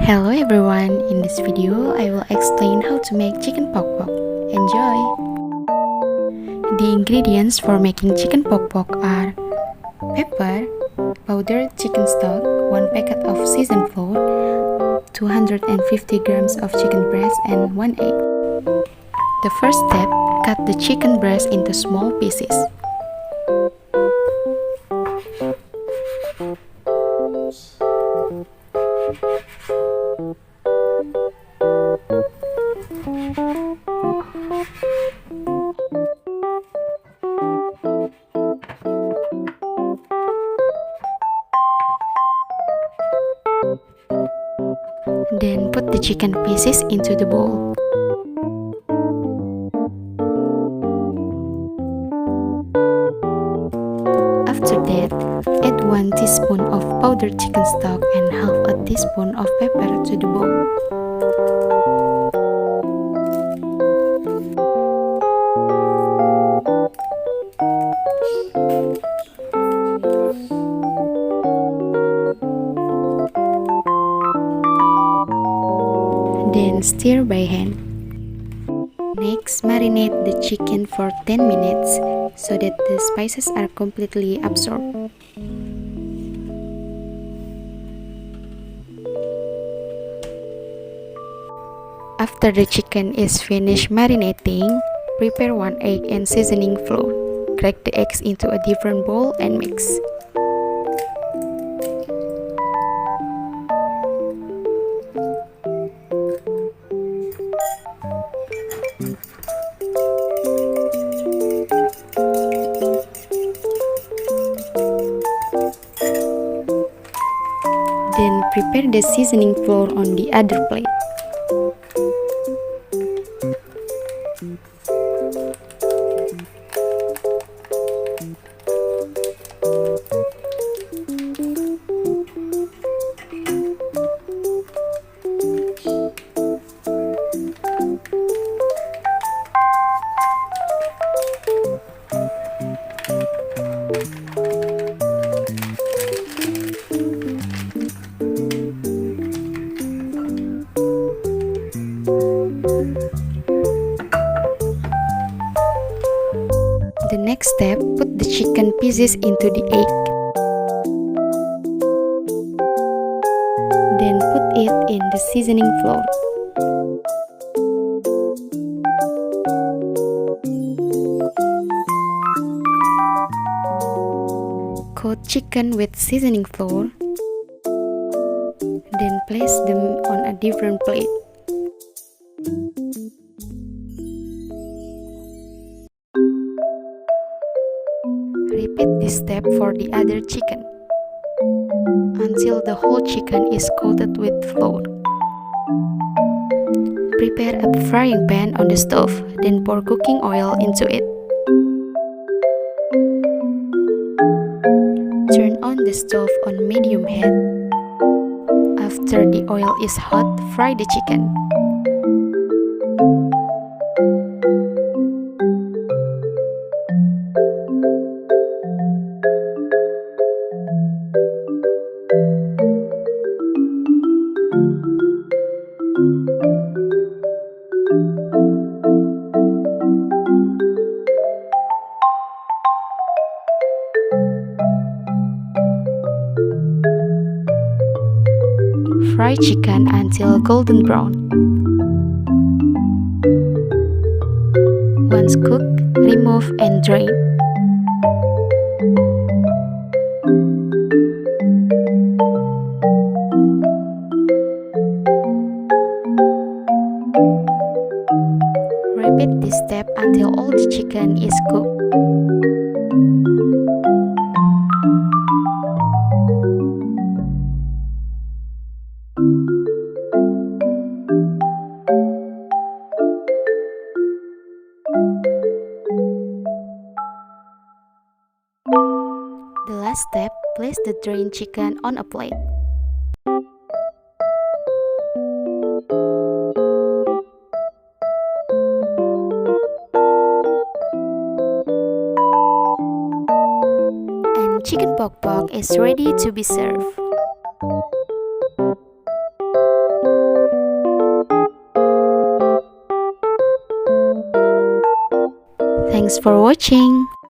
Hello everyone, in this video I will explain how to make chicken pok-pok. Enjoy! The ingredients for making chicken pok-pok are pepper, powdered chicken stock, 1 packet of seasoned flour, 250 grams of chicken breast and 1 egg. The first step, cut the chicken breast into small pieces. Then put the chicken pieces into the bowl. After that, add 1 teaspoon of powdered chicken stock and half a teaspoon of pepper to the bowl. Then stir by hand. Next, marinate the chicken for 10 minutes so that the spices are completely absorbed. After the chicken is finished marinating, prepare 1 egg and seasoning flour. Crack the eggs into a different bowl and mix. Then prepare the seasoning flour on the other plate. The next step, put the chicken pieces into the egg. Then put it in the seasoning flour. Coat chicken with seasoning flour. Then place them on a different plate. Repeat this step for the other chicken until the whole chicken is coated with flour. Prepare a frying pan on the stove, then pour cooking oil into it. Turn on the stove on medium heat. After the oil is hot, fry the chicken. Fry chicken until golden brown. Once cooked, remove and drain. Repeat this step until all the chicken is cooked. The last step, place the drained chicken on a plate. And chicken pok-pok is ready to be served. Thanks for watching.